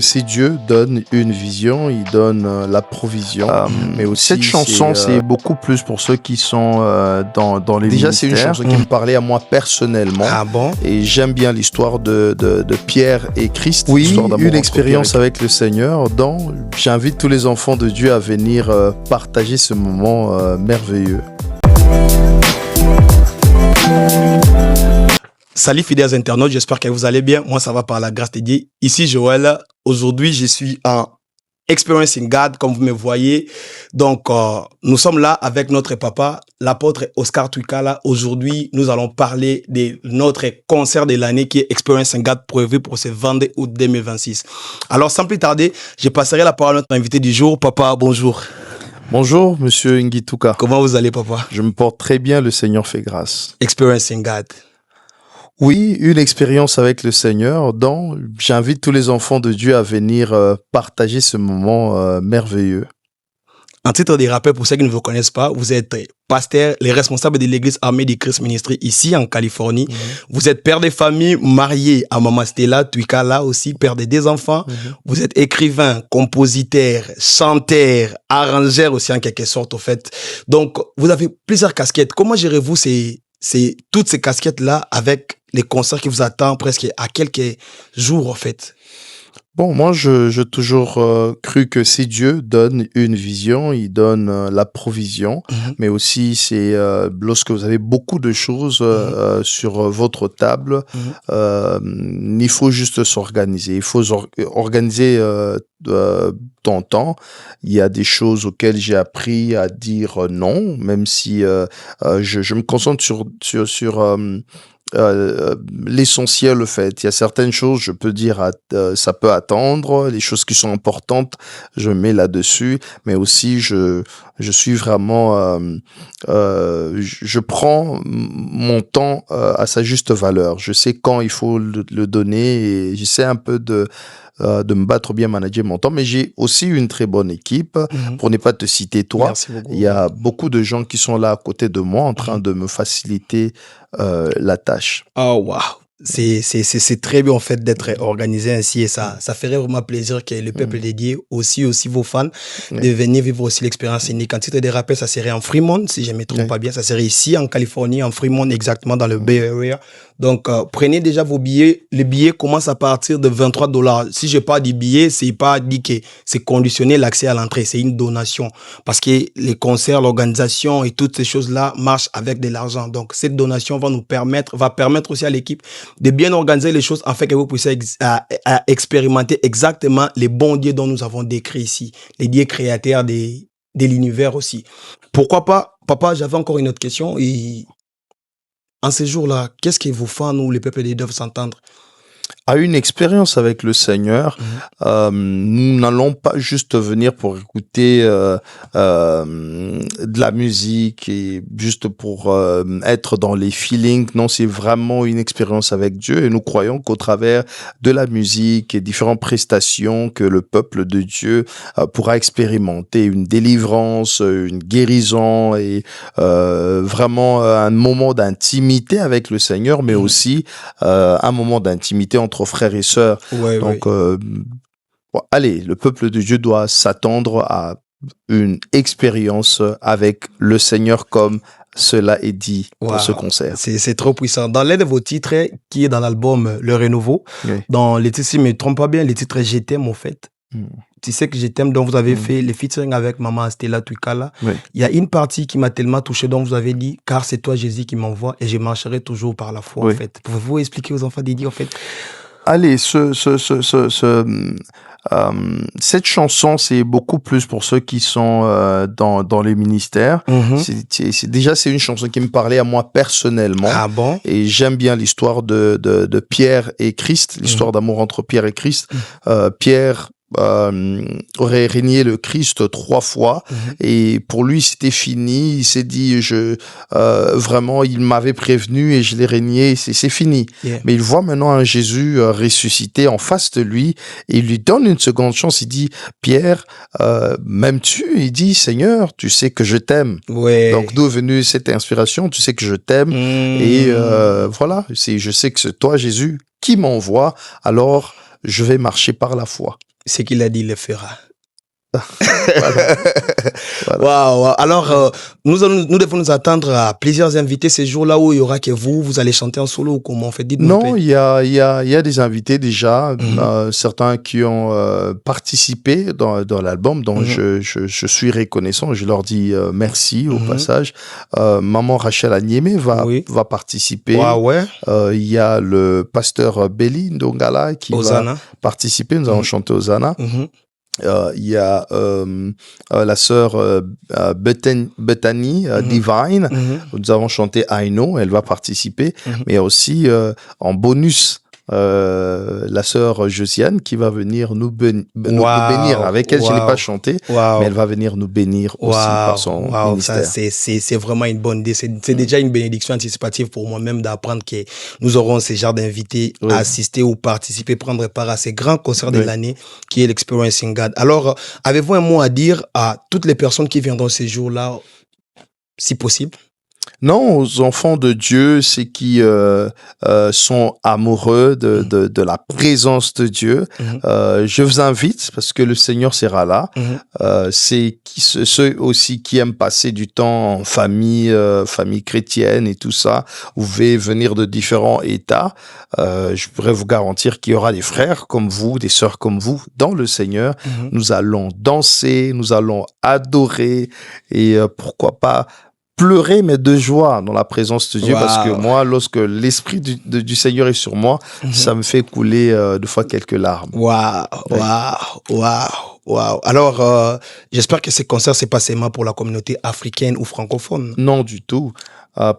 Si Dieu donne une vision, il donne la provision. Mais aussi, cette chanson, c'est beaucoup plus pour ceux qui sont dans les ministères. Déjà, c'est une chanson qui me parlait à moi personnellement. Ah bon? Et j'aime bien l'histoire de Pierre et Christ. Oui, une expérience avec le Seigneur. J'invite tous les enfants de Dieu à venir partager ce moment merveilleux. Salut fidèles internautes, j'espère que vous allez bien. Moi, ça va par la grâce de Dieu. Ici, Joël. Aujourd'hui, je suis en Experiencing God, comme vous me voyez. Donc, nous sommes là avec notre papa, l'apôtre Oscar Twikala. Aujourd'hui, nous allons parler de notre concert de l'année qui est Experiencing God, prévu pour ce 22 août 2026. Alors, sans plus tarder, je passerai la parole à notre invité du jour. Papa, bonjour. Bonjour, monsieur Ngituka. Comment vous allez, papa? Je me porte très bien, le Seigneur fait grâce. Experiencing God. Oui, une expérience avec le Seigneur. J'invite tous les enfants de Dieu à venir partager ce moment merveilleux. En titre de rappel, pour ceux qui ne vous connaissent pas, vous êtes pasteur, les responsables de l'église Armée du Christ Ministry ici en Californie. Vous êtes père de famille, marié à Maman Stella Twikala aussi, père de 2 enfants. Vous êtes écrivain, compositeur, chanteur, arrangeur aussi en quelque sorte au fait. Donc, vous avez plusieurs casquettes. Comment gérez-vous toutes ces casquettes-là avec les concerts qui vous attendent presque à quelques jours, en fait? Bon, moi, j'ai toujours cru que si Dieu donne une vision, il donne la provision. Mais aussi, c'est lorsque vous avez beaucoup de choses sur votre table, il faut juste s'organiser. Il faut organiser ton temps. Il y a des choses auxquelles j'ai appris à dire non, même si je me concentre sur l'essentiel, le fait. Il y a certaines choses, je peux dire, ça peut attendre. Les choses qui sont importantes, je mets là-dessus. Mais aussi, je suis vraiment, je prends mon temps à sa juste valeur. Je sais quand il faut le donner et j'essaie un peu de me battre bien, manager mon temps, mais j'ai aussi une très bonne équipe. Pour ne pas te citer toi, il y a beaucoup de gens qui sont là à côté de moi en train de me faciliter la tâche. Oh wow, c'est très bien en fait d'être organisé ainsi et ça ferait vraiment plaisir que le peuple dédié aussi vos fans de venir vivre aussi l'expérience unique. En titre de rappel, ça serait en Fremont, si je ne me trompe pas bien, ça serait ici en Californie, en Fremont exactement dans le Bay Area. Donc, prenez déjà vos billets. Les billets commencent à partir de $23. Si je parle des billets, c'est pas dit que c'est conditionné l'accès à l'entrée. C'est une donation. Parce que les concerts, l'organisation et toutes ces choses-là marchent avec de l'argent. Donc, cette donation va permettre aussi à l'équipe de bien organiser les choses afin que vous puissiez expérimenter exactement les bons dieux dont nous avons décrit ici. Les dieux créateurs de l'univers aussi. Pourquoi pas, papa, j'avais encore une autre question. En ces jours-là, qu'est-ce que vos fans ou les peuples doivent s'entendre? À une expérience avec le Seigneur, nous n'allons pas juste venir pour écouter de la musique et juste pour être dans les feelings. Non, c'est vraiment une expérience avec Dieu et nous croyons qu'au travers de la musique et différentes prestations que le peuple de Dieu pourra expérimenter une délivrance, une guérison et vraiment un moment d'intimité avec le Seigneur, mais aussi un moment d'intimité entre frères et sœurs. Donc, allez, le peuple de Dieu doit s'attendre à une expérience avec le Seigneur comme cela est dit pour ce concert. C'est trop puissant. Dans l'un de vos titres, qui est dans l'album Le Renouveau, dans les titres, si je ne me trompe pas bien, les titres Je t'aime, en fait. Tu sais que Je t'aime, dont vous avez fait les featuring avec Maman Stella Twikala. Il y a une partie qui m'a tellement touché, dont vous avez dit, car c'est toi Jésus qui m'envoie et je marcherai toujours par la foi, en fait. Pouvez-vous expliquer aux enfants dédiés, en fait? Allez, cette chanson, c'est beaucoup plus pour ceux qui sont dans les ministères. Déjà, c'est une chanson qui me parlait à moi personnellement. Ah bon? Et j'aime bien l'histoire de Pierre et Christ, l'histoire d'amour entre Pierre et Christ. Pierre aurait régné le Christ 3 fois et pour lui c'était fini. Il s'est dit vraiment il m'avait prévenu et je l'ai régné, c'est fini. Mais il voit maintenant un Jésus ressuscité en face de lui et il lui donne une seconde chance. Il dit Pierre, m'aimes-tu? Il dit Seigneur, tu sais que je t'aime. Donc d'où est venue cette inspiration? Tu sais que je t'aime et voilà, je sais que c'est toi Jésus qui m'envoie, alors je vais marcher par la foi. Ce qu'il a dit, il le fera. Voilà. Voilà. Waouh. Alors, nous devons nous attendre à plusieurs invités ces jours-là où il y aura que vous allez chanter en solo ou comment on fait? Dites-nous un Non, peu. il y a des invités déjà, Mhm. certains qui ont participé dans l'album, dont Mhm. je suis reconnaissant. Je leur dis merci au Mhm. passage. Maman Rachel Agniémé Oui. va participer. Waouh, ouais. Il y a le pasteur Belly Ndongala qui va Hosanna. participer. Nous allons Mhm. chanter Hosanna. Mhm. Il y a la sœur Bethany Mhm. Divine. Mhm. Nous avons chanté I Know, elle va participer. Mhm. Mais il y a aussi en bonus la sœur Josiane qui va venir nous bénir. Waouh, Avec elle, je n'ai pas waouh, chanté, mais elle waouh. va venir nous bénir aussi par Waouh, son waouh, ça ministère. c'est vraiment une bonne idée. C'est déjà une bénédiction anticipative pour moi-même d'apprendre que nous aurons ce genre d'invités à Oui, assister ou participer, prendre part à ces grands concerts de oui. l'année qui est l'Experiencing God. Alors, avez-vous un mot à dire à toutes les personnes qui viendront ces jours-là, si possible? Non, aux enfants de Dieu, c'est qui sont amoureux de la présence de Dieu. Mhm. Je vous invite, parce que le Seigneur sera là. Mhm. Ceux aussi qui aiment passer du temps en famille, famille chrétienne et tout ça. Vous pouvez venir de différents États. Je pourrais vous garantir qu'il y aura des frères comme vous, des sœurs comme vous dans le Seigneur. Mhm. Nous allons danser, nous allons adorer et pourquoi pas pleurer, mais de joie dans la présence de Dieu, parce que Waouh. moi, lorsque l'Esprit du Seigneur est sur moi, Mhm. ça me fait couler de fois quelques larmes. Waouh, Oui. waouh, waouh, waouh. Alors, j'espère que ce concert, c'est pas seulement pour la communauté africaine ou francophone. Non, du tout.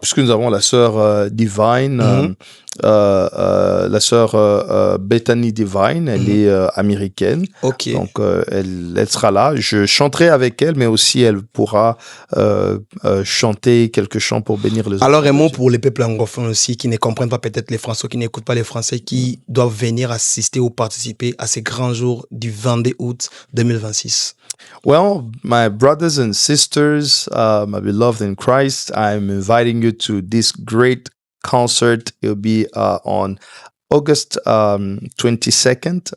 Puisque nous avons la sœur Divine, Mhm. la sœur Bethany Divine, elle Mhm. est américaine. Ok. Donc, elle sera là. Je chanterai avec elle, mais aussi elle pourra chanter quelques chants pour bénir les Alors, enfants un de mot Dieu. pour les peuples anglophones aussi qui ne comprennent pas peut-être les Français, qui n'écoutent pas les Français, qui doivent venir assister ou participer à ces grands jours du 22 août 2026. Well, my brothers and sisters, my beloved in Christ, I'm inviting you to this great concert. It'll be on August 22nd.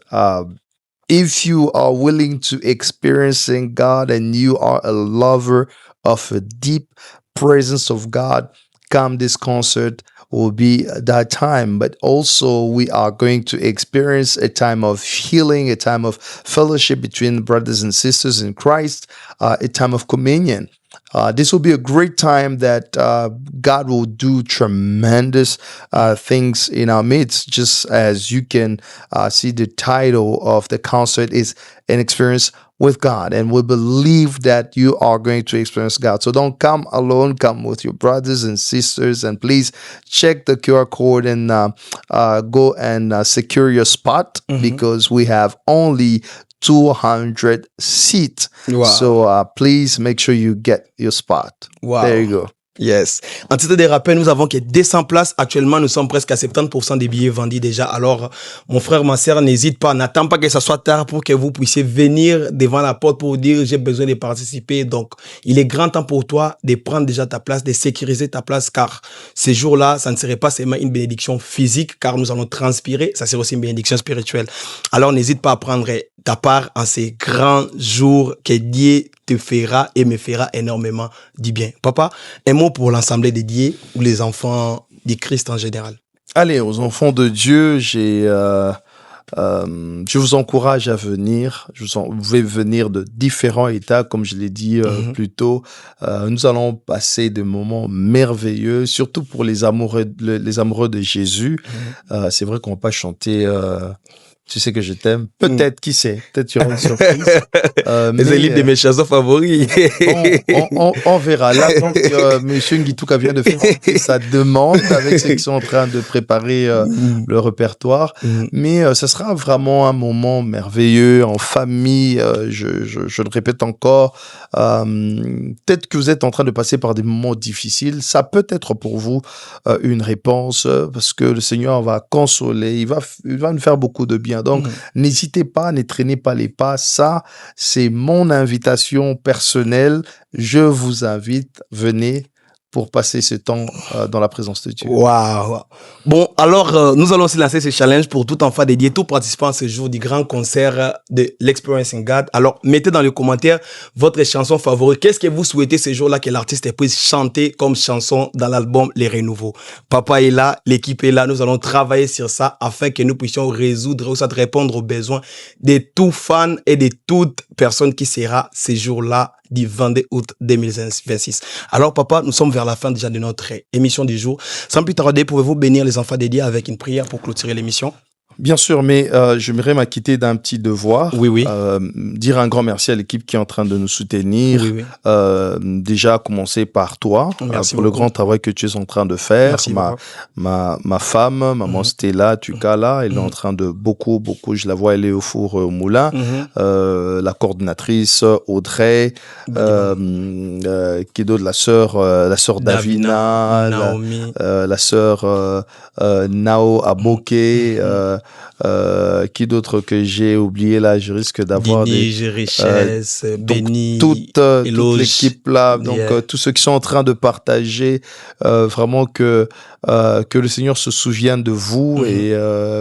If you are willing to experiencing God and you are a lover of a deep presence of God, come this concert will be that time. But also we are going to experience a time of healing, a time of fellowship between brothers and sisters in Christ, a time of communion. This will be a great time that God will do tremendous things in our midst. Just as you can see, the title of the concert is An Experience with God, and we believe that you are going to experience God. So don't come alone, come with your brothers and sisters, and please check the QR code and go and secure your spot, because we have only 200 seats. Wow. So please make sure you get your spot. Wow. There you go. Yes. En titre des rappels, nous avons que 200 places. Actuellement, nous sommes presque à 70% des billets vendus déjà. Alors, mon frère, ma sœur, n'hésite pas. N'attends pas que ça soit tard pour que vous puissiez venir devant la porte pour dire j'ai besoin de participer. Donc, il est grand temps pour toi de prendre déjà ta place, de sécuriser ta place, car ces jours-là, ça ne serait pas seulement une bénédiction physique, car nous allons transpirer. Ça serait aussi une bénédiction spirituelle. Alors, n'hésite pas à prendre ta part en ces grands jours que Dieu te fera et me fera énormément du bien. Papa, un mot pour l'ensemble des dieux ou les enfants du Christ en général. Allez, aux enfants de Dieu, je vous encourage à venir. Vous pouvez venir de différents états, comme je l'ai dit plus tôt. Nous allons passer des moments merveilleux, surtout pour les amoureux de Jésus. C'est vrai qu'on va pas chanter... tu sais que je t'aime. Peut-être, qui sait? Peut-être qu'il y aura une surprise. C'est l'une de mes chansons favoris. On verra. Là, donc, Monsieur Ngitouka vient de faire sa demande avec ceux qui sont en train de préparer le répertoire. Mais ce sera vraiment un moment merveilleux en famille. Je le répète encore. Peut-être que vous êtes en train de passer par des moments difficiles. Ça peut être pour vous une réponse parce que le Seigneur va consoler. Il va nous faire beaucoup de bien. Donc, n'hésitez pas, ne traînez pas les pas. Ça, c'est mon invitation personnelle. Je vous invite, venez pour passer ce temps dans la présence de Dieu. Waouh. Bon, alors, nous allons aussi lancer ce challenge pour tout enfant dédié, tout participant à ce jour du grand concert de l'Experiencing God. Alors, mettez dans les commentaires votre chanson favorite. Qu'est-ce que vous souhaitez ce jour-là que l'artiste puisse chanter comme chanson dans l'album Les Renouveaux? Papa est là, l'équipe est là. Nous allons travailler sur ça afin que nous puissions résoudre ou soit répondre aux besoins de tout fan et de toute personne qui sera ce jour-là du 22 août 2026. Alors, papa, nous sommes vers la fin déjà de notre émission du jour. Sans plus tarder, pouvez-vous bénir les enfants dédiés avec une prière pour clôturer l'émission? Bien sûr, mais j'aimerais m'acquitter d'un petit devoir. Oui. Dire un grand merci à l'équipe qui est en train de nous soutenir. Oui. Déjà, à commencer par toi, Merci pour le beaucoup. grand travail que tu es en train de faire. Merci, ma femme, maman Stella, Tukala, elle est en train de beaucoup, je la vois, elle est au four au moulin. La coordinatrice Audrey, qui d'autre, la sœur Davina, Naomi, la sœur Nao Aboke, qui d'autre que j'ai oublié là, je risque d'avoir Dini, Richesse, Béni, toute l'équipe là, donc tous ceux qui sont en train de partager, vraiment que le Seigneur se souvienne de vous et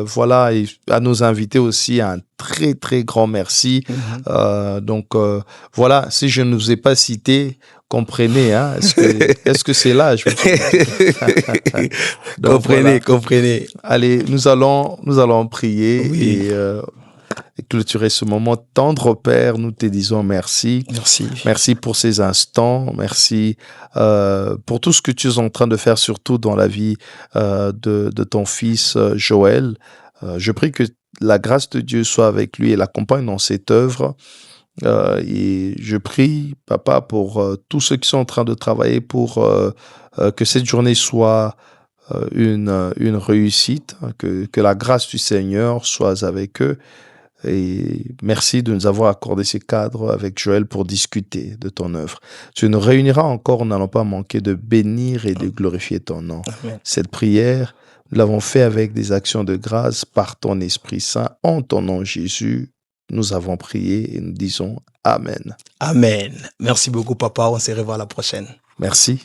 voilà, et à nos invités aussi un très très grand merci. Donc voilà, si je ne vous ai pas cité, comprenez, hein, est-ce que c'est là, donc, comprenez. Allez, nous allons prier et clôturer ce moment. Tendre Père, nous te disons merci. Merci pour ces instants. Merci pour tout ce que tu es en train de faire, surtout dans la vie de ton fils Joël. Je prie que la grâce de Dieu soit avec lui et l'accompagne dans cette œuvre. Et je prie, Papa, pour tous ceux qui sont en train de travailler pour que cette journée soit une réussite, que la grâce du Seigneur soit avec eux. Et merci de nous avoir accordé ces cadres avec Joël pour discuter de ton œuvre. Tu nous réuniras encore, n'allons pas manquer de bénir et de glorifier ton nom. Amen. Cette prière, nous l'avons fait avec des actions de grâce par ton Esprit Saint, en ton nom Jésus. Nous avons prié et nous disons Amen. Amen. Merci beaucoup, papa. On se revoit la prochaine. Merci.